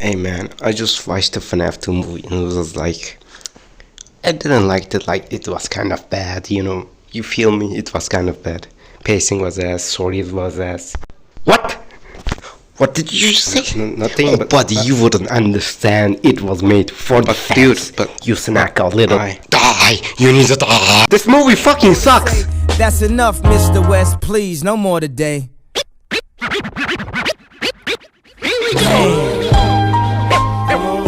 Hey man, I just watched the Fnaf 2 movie and it was like, I didn't like it, like it was kind of bad, you feel me, it was kind of bad. Pacing was ass, story was ass. What? What did you say? Nothing, oh, but buddy, you wouldn't understand, it was made for the fans. Dude, but you snack a little. Die, you need to die. This movie fucking sucks. That's enough, Mr. West, please, no more today.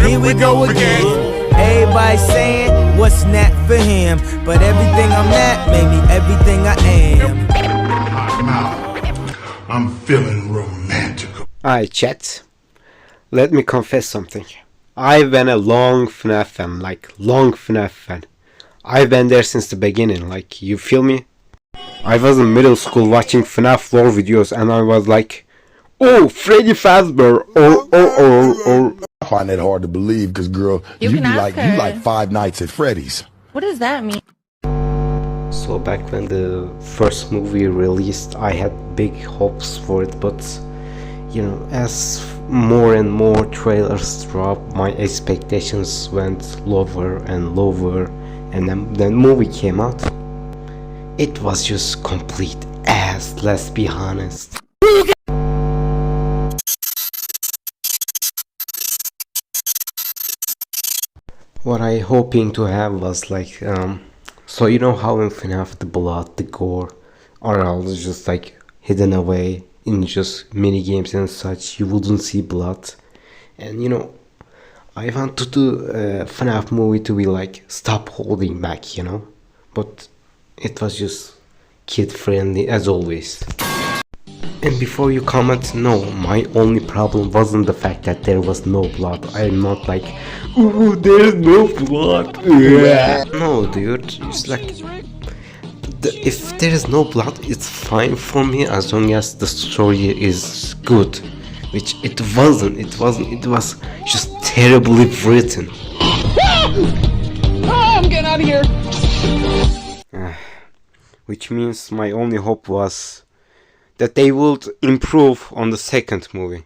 Here we go again. Everybody saying what's not for him, but everything I'm not made me everything I am. I'm feeling romantic. Alright, chat. Let me confess something. I've been a long Fnaf fan, long Fnaf fan. I've been there since the beginning, you feel me? I was in middle school watching Fnaf lore videos and I was like, oh, Freddy Fazbear, or. I find that hard to believe because, girl, you like Five Nights at Freddy's. What does that mean? So back when the first movie released, I had big hopes for it, but as more and more trailers dropped, my expectations went lower and lower, and then movie came out. It was just complete ass, let's be honest. What I hoping to have was so you know how in FNAF the blood, the gore are all just hidden away in just mini games and such, you wouldn't see blood. And I want to do a FNAF movie to be stop holding back, but it was just kid friendly as always. And before you comment, no, my only problem wasn't the fact that there was no blood. I'm not ooh, there's no blood. No, dude, it's if there is no blood, it's fine for me as long as the story is good. Which it wasn't, it was just terribly written. I'm getting out of here! Which means my only hope was that they would improve on the second movie.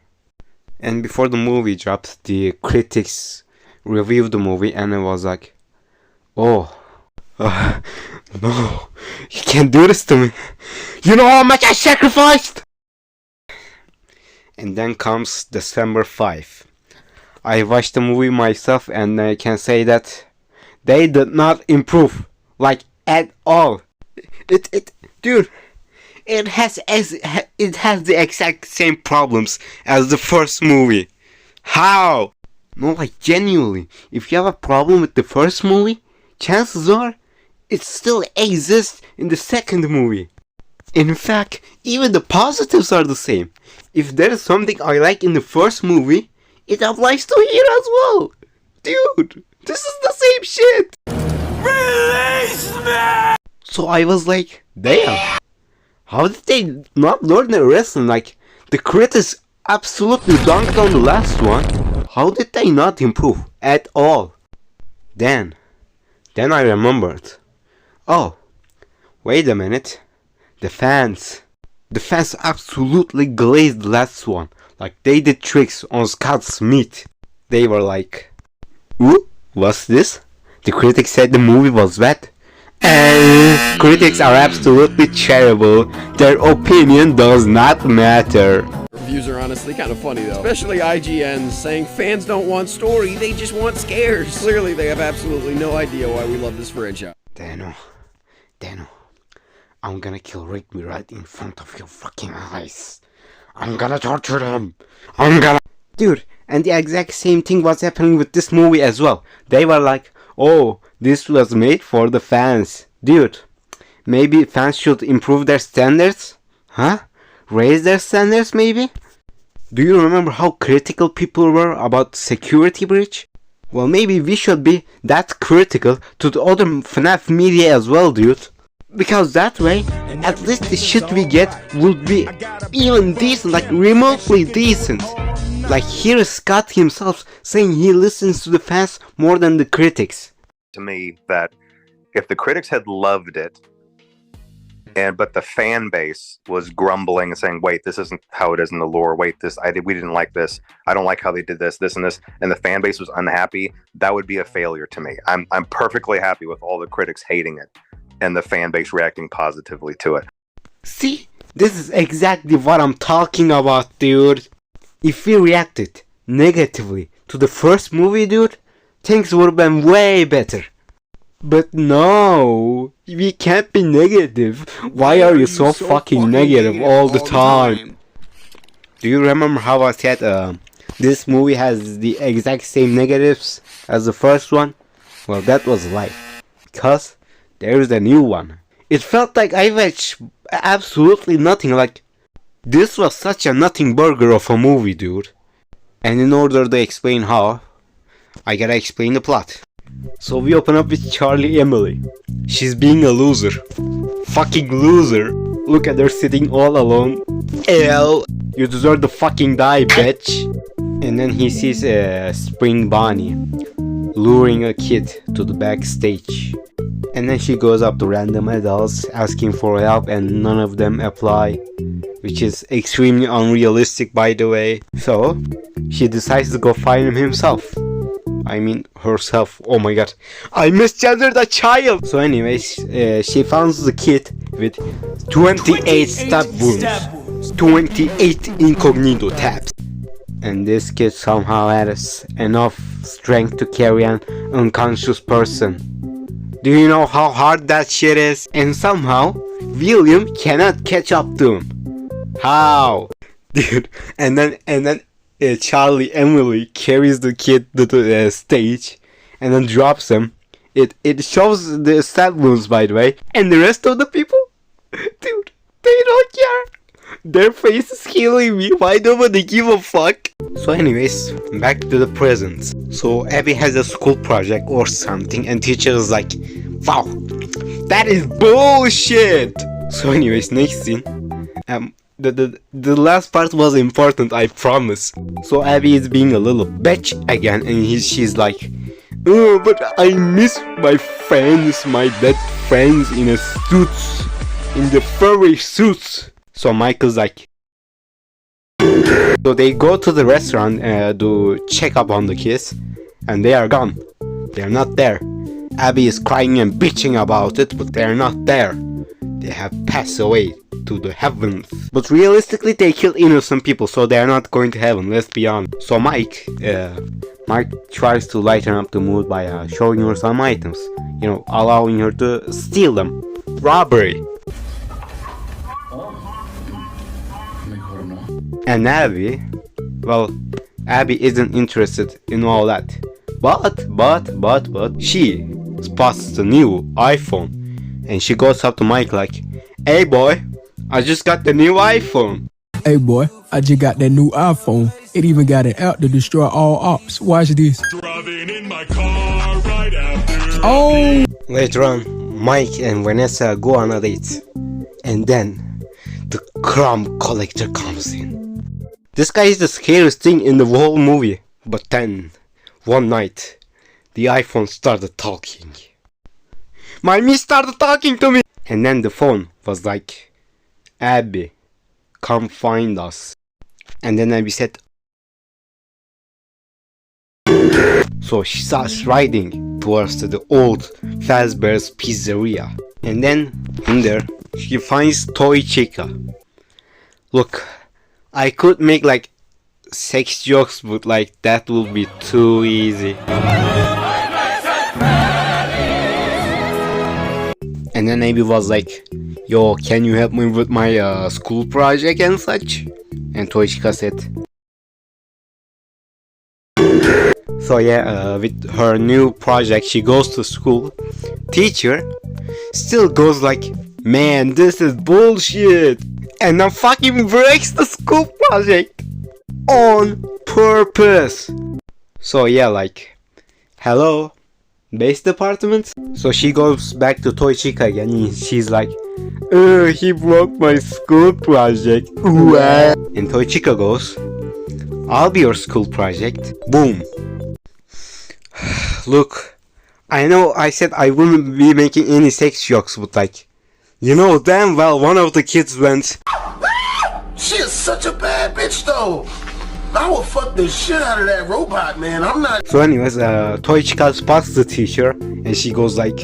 And before the movie dropped, the critics reviewed the movie and it was like, oh, no, you can't do this to me. You know how much I sacrificed? And then comes December 5. I watched the movie myself and I can say that they did not improve, at all. Dude, it has the exact same problems as the first movie. How? No, genuinely, if you have a problem with the first movie, chances are it still exists in the second movie. In fact, even the positives are the same. If there is something I like in the first movie, it applies to here as well. Dude, this is the same shit. Release me! So I was like, damn. How did they not learn their lesson? The critics absolutely dunked on the last one. How did they not improve at all? Then I remembered. Oh, wait a minute. The fans absolutely glazed the last one. They did tricks on Scott Smith. They were like, ooh, what's this? The critics said the movie was bad. And critics are absolutely terrible. Their opinion does not matter. Reviews are honestly kind of funny though. Especially IGN's saying fans don't want story, they just want scares. Clearly they have absolutely no idea why we love this franchise. Dano, I'm gonna kill Rigby right in front of your fucking eyes. I'm gonna torture them. Dude, and the exact same thing was happening with this movie as well. They were like, oh, this was made for the fans. Dude, maybe fans should improve their standards? Huh? Raise their standards maybe? Do you remember how critical people were about security breach? Well, maybe we should be that critical to the other FNAF media as well, dude. Because that way, at least the shit we get would be even decent, remotely decent. Here is Scott himself saying he listens to the fans more than the critics. To me, that if the critics had loved it, but the fan base was grumbling and saying, "Wait, this isn't how it is in the lore. Wait, we didn't like this. I don't like how they did this, and this." And the fan base was unhappy. That would be a failure to me. I'm perfectly happy with all the critics hating it and the fan base reacting positively to it. See, this is exactly what I'm talking about, dude. If we reacted negatively to the first movie, dude, things would have been way better. But no, we can't be negative. Why are you so fucking negative all the time? Do you remember how I said this movie has the exact same negatives as the first one? Well, that was a lie. Because there is a new one. It felt like I watched absolutely nothing. Like, this was such a nothing burger of a movie, dude. And in order to explain how, I gotta explain the plot. So we open up with Charlie Emily. She's being a loser. Fucking loser. Look at her sitting all alone. Ew. You deserve to fucking die, bitch. And then he sees Spring Bonnie luring a kid to the backstage. And then she goes up to random adults asking for help, and none of them apply, which is extremely unrealistic, by the way. So she decides to go find him himself. I mean herself. Oh my god, I misgendered a child. So anyways, she finds the kid with 28 stab wounds, 28 incognito tabs. And this kid somehow has enough strength to carry an unconscious person. Do you know how hard that shit is? And somehow William cannot catch up to him. How? Dude, and then Charlie Emily carries the kid to the stage and then drops him. It shows the stab wounds, by the way, and the rest of the people, dude, they don't care. Their face is killing me. Why nobody give a fuck? So anyways, back to the present. So Abby has a school project or something, and teacher is like, wow, that is bullshit. So anyways, next scene. The last part was important, I promise. So Abby is being a little bitch again, and she's like, oh, but I miss my friends, my dead friends in the suits, in the furry suits. So Michael's like, so they go to the restaurant to check up on the kids, and they are gone. They're not there. Abby is crying and bitching about it, but they're not there. They have passed away to the heavens. But realistically, they killed innocent people, so they're not going to heaven, let's be honest. So Mike tries to lighten up the mood by showing her some items. You know, allowing her to steal them. Robbery. And Abby, well, Abby isn't interested in all that. But she spots the new iPhone. And she goes up to Mike like, hey boy, I just got the new iPhone. Hey boy, I just got that new iPhone. It even got an app to destroy all ops. Watch this. Driving in my car right after. Oh! Later on, Mike and Vanessa go on a date. And then, the crumb collector comes in. This guy is the scariest thing in the whole movie. But then, one night, the iPhone started talking. My me started talking to me. And then the phone was like, Abby, come find us. And then Abby said, so she starts riding towards the old Fazbear's Pizzeria. And then in there, she finds Toy Chica. Look, I could make like sex jokes, but like that would be too easy. And then Abby was like, yo, can you help me with my school project and such? And Toy Chica said. So yeah, with her new project, she goes to school. Teacher still goes like, man, this is bullshit. And then fucking breaks the school project. On purpose. So yeah, like, hello, base department? So she goes back to Toy Chica again, and she's like, he broke my school project. Ooh, ah. And Toy Chica goes, I'll be your school project. Boom. Look, I know I said I wouldn't be making any sex jokes, but like, You know damn well one of the kids went, She is such a bad bitch though. I will fuck the shit out of that robot, man. I'm not. so anyways, Toy Chica spots the teacher and she goes like,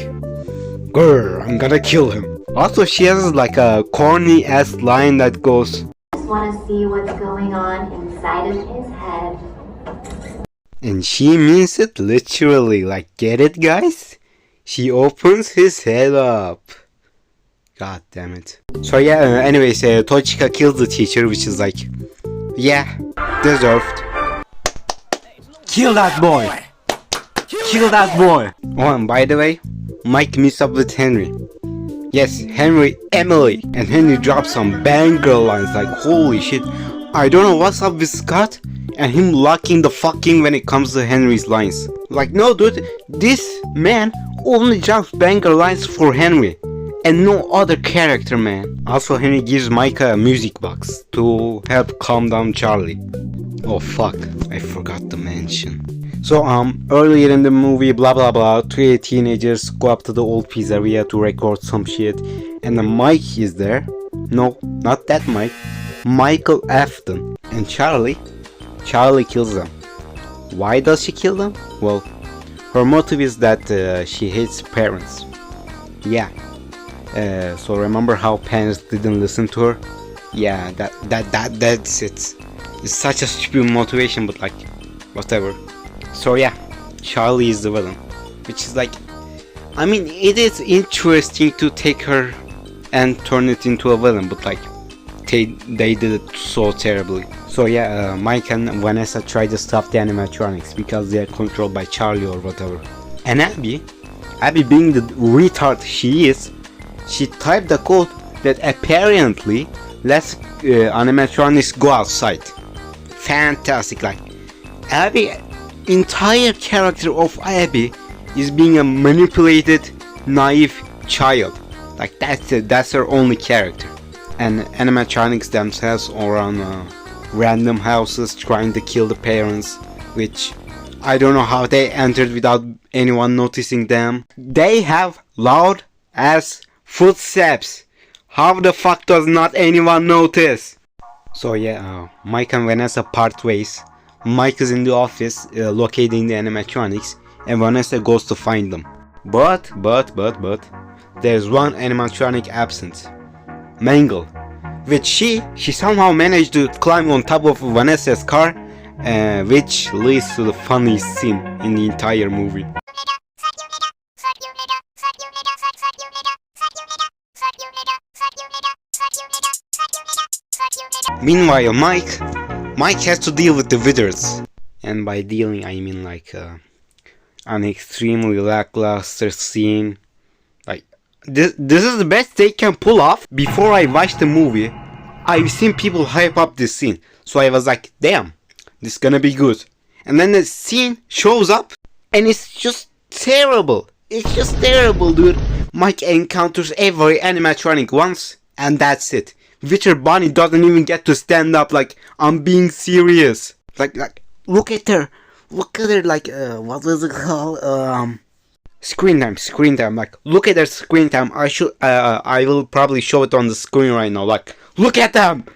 grr, I'm gonna kill him. Also she has like a corny ass line that goes, Just want to see what's going on inside of his head. and she means it literally, like, get it guys? She opens his head up. God damn it. So yeah, anyways, Toy Chica kills the teacher, which is like, yeah, deserved. Kill that boy! Kill that boy! Oh, and by the way, Mike meets up with Henry. Yes, Henry, Emily, and Henry drops some banger lines like, holy shit, I don't know what's up with Scott and him locking the fucking when it comes to Henry's lines. Like, no dude, this man only drops banger lines for Henry and no other character, man. Also, Henry gives Mike a music box to help calm down Charlie. Oh fuck, I forgot to mention. So earlier in the movie, blah blah blah, three teenagers go up to the old pizzeria to record some shit, and the Mike is there. No, not that Mike. Michael Afton. And Charlie kills them. Why does she kill them? Well, her motive is that she hates parents. Yeah. So remember how parents didn't listen to her? Yeah, that's it. It's such a stupid motivation, but like, whatever. So yeah, Charlie is the villain, which is like, I mean, it is interesting to take her and turn it into a villain, but like, they did it so terribly. So yeah, Mike and Vanessa try to stop the animatronics because they are controlled by Charlie or whatever. And Abby being the retard she is, she typed the code that apparently lets animatronics go outside. Fantastic, like, Abby, entire character of Abby is being a manipulated, naive child. Like, that's it, that's her only character. And animatronics themselves are on random houses trying to kill the parents, which I don't know how they entered without anyone noticing them. They have loud ass footsteps. How the fuck does not anyone notice? So yeah, Mike and Vanessa part ways. Mike is in the office locating the animatronics, and Vanessa goes to find them. But there's one animatronic absent. Mangle, which she somehow managed to climb on top of Vanessa's car, which leads to the funniest scene in the entire movie. Meanwhile, Mike has to deal with the withers, and by dealing I mean like an extremely lackluster scene. Like, this is the best they can pull off. Before I watched the movie, I've seen people hype up this scene, so I was like, damn, this is gonna be good. And then the scene shows up, and it's just terrible. It's just terrible, dude. Mike encounters every animatronic once, and that's it. Witcher Bonnie doesn't even get to stand up. Like, I'm being serious. Like, look at her, like, what was it called? Screen time. Like, look at her screen time. I will probably show it on the screen right now. Like, look at them.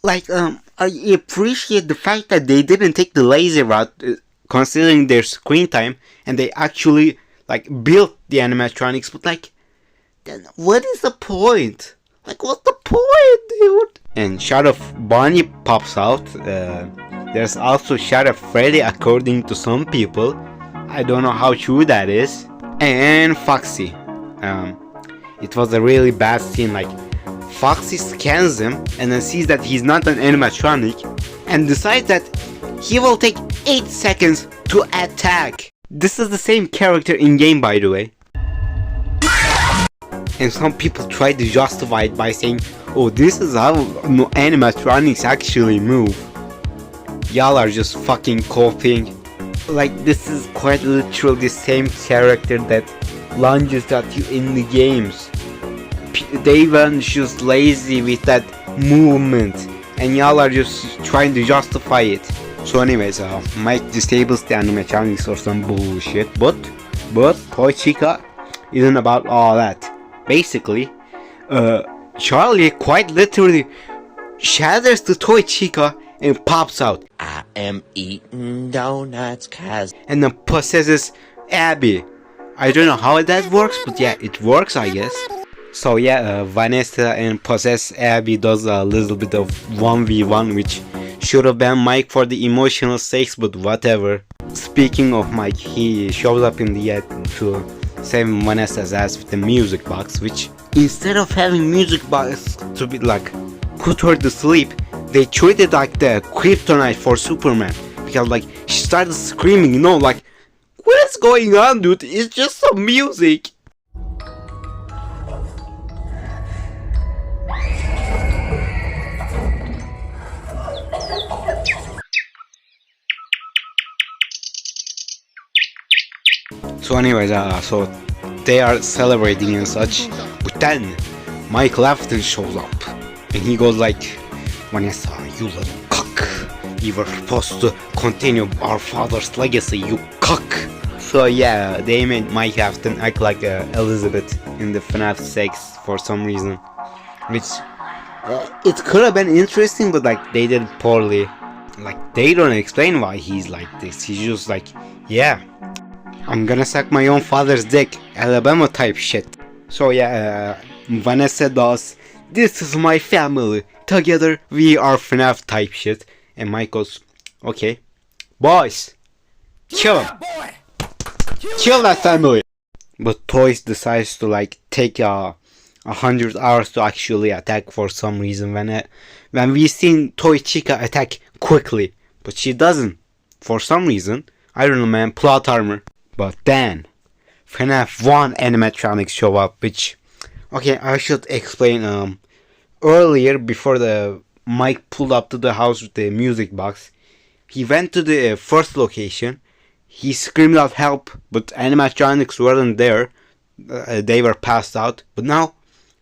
Like, I appreciate the fact that they didn't take the lazy route, considering their screen time, and they actually like built the animatronics. But like, then what is the point? Like, what's the point, dude? And shot of Bonnie pops out. There's also shot of Freddy, according to some people. I don't know how true that is. And Foxy. It was a really bad scene. Like, Foxy scans him and then sees that he's not an animatronic and decides that he will take 8 seconds to attack. This is the same character in game, by the way. And some people try to justify it by saying, oh, this is how animatronics actually move. Y'all are just fucking copying. Like, this is quite literally the same character that lunges at you in the games. They were just lazy with that movement, and y'all are just trying to justify it. So anyways, Mike disables the animatronics or some bullshit, but Toy Chica isn't about all that. Basically, Charlie quite literally shatters the toy Chica and pops out. I am eating donuts, cause... And then possesses Abby. I don't know how that works, but yeah, it works, I guess. So yeah, Vanessa and possess Abby does a little bit of 1v1, which should have been Mike for the emotional stakes, but whatever. Speaking of Mike, he shows up in the end to save Vanessa's ass with the music box, which instead of having music box to be like put her to sleep, they treated like the kryptonite for Superman, because like she started screaming, you know, like, what is going on, dude? It's just some music. So anyways, so they are celebrating and such, but then Mike Lafton shows up and he goes like, Vanessa, you little cock, you were supposed to continue our father's legacy, you cock. So yeah, they made Mike Lafton act like Elizabeth in the Fnaf 6 for some reason, which it could have been interesting, but like they did poorly. Like they don't explain why he's like this. He's just like, yeah, I'm gonna suck my own father's dick, Alabama type shit. So yeah, Vanessa does, this is my family, together we are Fnaf type shit. And Mike goes, okay, boys, kill him, kill that family. But Toys decides to like take 100 hours to actually attack for some reason, when we seen Toy Chica attack quickly, but she doesn't for some reason. I don't know, man, plot armor. But then Fnaf 1 animatronics show up, which, okay, I should explain. Earlier, before the Mike pulled up to the house with the music box, he went to the first location. He screamed out help, but animatronics weren't there. They were passed out. But now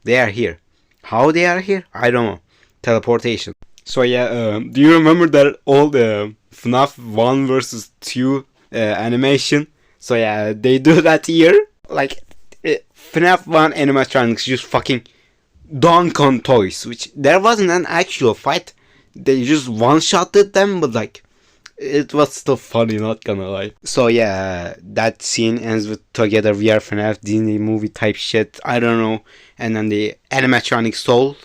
they are here. How they are here? I don't know. Teleportation. So yeah, do you remember that old FNAF 1 versus 2 animation? So yeah, they do that here. Like, FNAF 1 animatronics just fucking dunk on Toys, which there wasn't an actual fight. They just one-shotted them, but like, it was still funny, not gonna lie. So yeah, that scene ends with together we are FNAF, Disney movie type shit, I don't know. And then the animatronic soul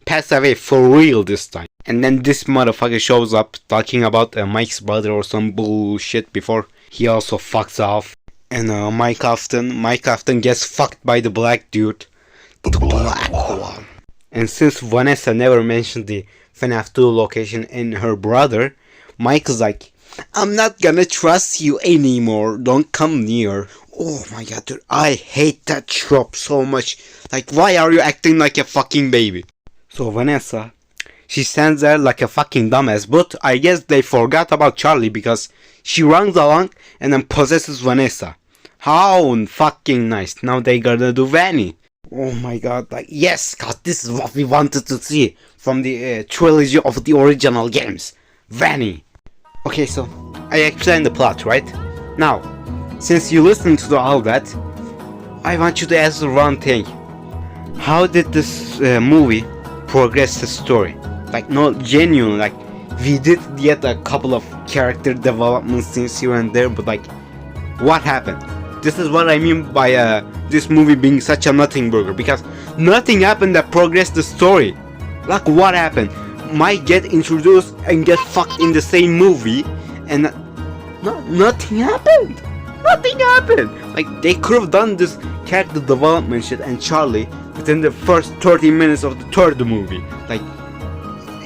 passed away for real this time. And then this motherfucker shows up talking about Mike's brother or some bullshit before he also fucks off. And Mike often gets fucked by the black dude. The black one. And since Vanessa never mentioned the FNAF 2 location and her brother, Mike is like, I'm not gonna trust you anymore, don't come near. Oh my god, dude, I hate that trope so much. Like, why are you acting like a fucking baby? So Vanessa, she stands there like a fucking dumbass, but I guess they forgot about Charlie because she runs along and then possesses Vanessa. How fucking nice. Now they gonna do Vanny. Oh my god, like, yes, god, this is what we wanted to see from the trilogy of the original games. Vanny. Okay, so I explained the plot, right? Now, since you listened to all that, I want you to answer one thing. How did this movie progress the story? Like, no, genuine, like, we did get a couple of character development scenes here and there, but like, what happened? This is what I mean by this movie being such a nothing burger, because nothing happened that progressed the story. Like, what happened? Mike get introduced and get fucked in the same movie, and nothing happened. Nothing happened. Like, they could have done this character development shit and Charlie within the first 30 minutes of the third movie. Like,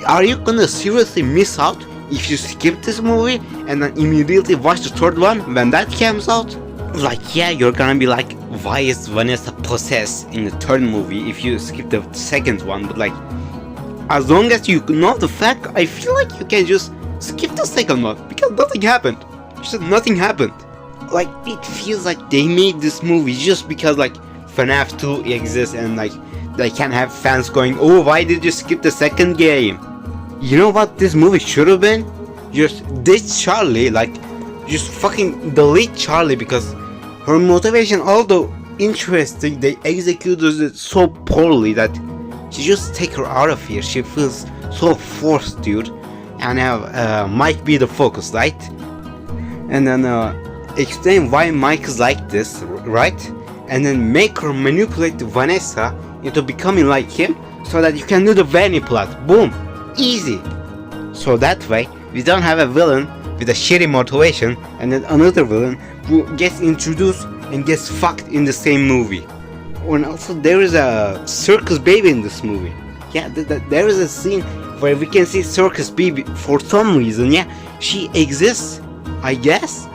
are you gonna seriously miss out if you skip this movie and then immediately watch the third one when that comes out? Like, yeah, you're gonna be like, why is Vanessa possessed in the third movie if you skip the second one? But like, as long as you know the fact, I feel like you can just skip the second one because nothing happened. Just nothing happened. Like, it feels like they made this movie just because like FNAF 2 exists and like they can have fans going, oh, why did you skip the second game? You know what this movie should have been? Just ditch Charlie, like, just fucking delete Charlie, because her motivation, although interesting. They executed it so poorly that you just take her out of here. She feels so forced, dude. And have Mike be the focus, right? And then explain why Mike is like this, right? And then make her manipulate Vanessa into becoming like him, so that you can do the Vanny plot. Boom, easy. So that way we don't have a villain with a shitty motivation and then another villain who gets introduced and gets fucked in the same movie. And also there is a circus baby in this movie. Yeah, there is a scene where we can see circus baby for some reason. Yeah, she exists, I guess.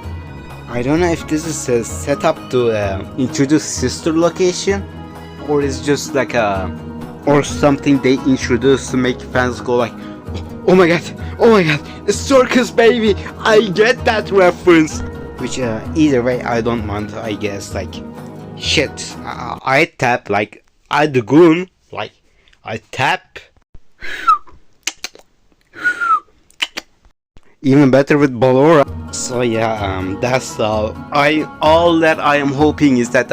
I don't know if this is a setup to introduce sister location, or it's just like or something they introduce to make fans go like, oh my god, a circus baby, I get that reference. Which either way I don't want, I guess. Like, shit, I tap like I the goon, like I tap. Even better with Ballora. So yeah, that's all that I am hoping is that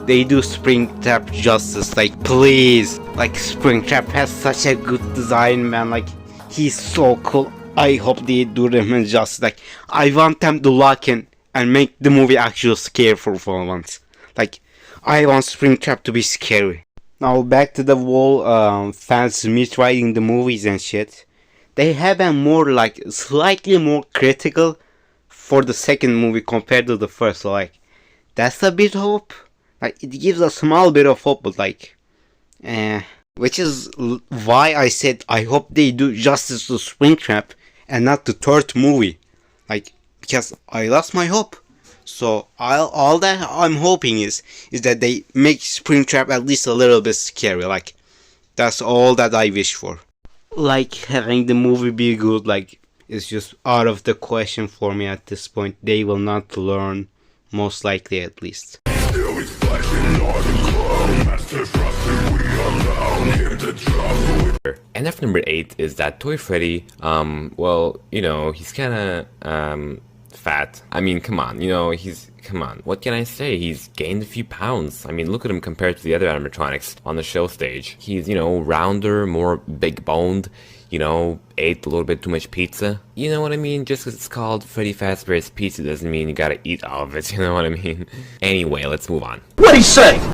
they do Springtrap justice. Like, please, like Springtrap has such a good design, man. Like, he's so cool. I hope they do them justice. Like, I want them to lock in and make the movie actually scary for once. Like, I want Springtrap to be scary. Now back to the whole fans miswriting the movies and shit. They have been more like slightly more critical for the second movie compared to the first. So like, that's a bit of hope. Like, it gives a small bit of hope, but like, which is why I said I hope they do justice to Springtrap and not the third movie. Like, because I lost my hope. So all that I'm hoping is that they make Springtrap at least a little bit scary. Like, that's all that I wish for. Like, having the movie be good, like, is just out of the question for me at this point. They will not learn, most likely at least. NF number 8 is that Toy Freddy, well, you know, he's kinda, fat. I mean, come on, you know, come on, what can I say? He's gained a few pounds. I mean, look at him compared to the other animatronics on the show stage. He's, you know, rounder, more big-boned, you know, ate a little bit too much pizza. You know what I mean? Just because it's called Freddy Fazbear's Pizza doesn't mean you gotta eat all of it, you know what I mean? Anyway, let's move on. What'd he say?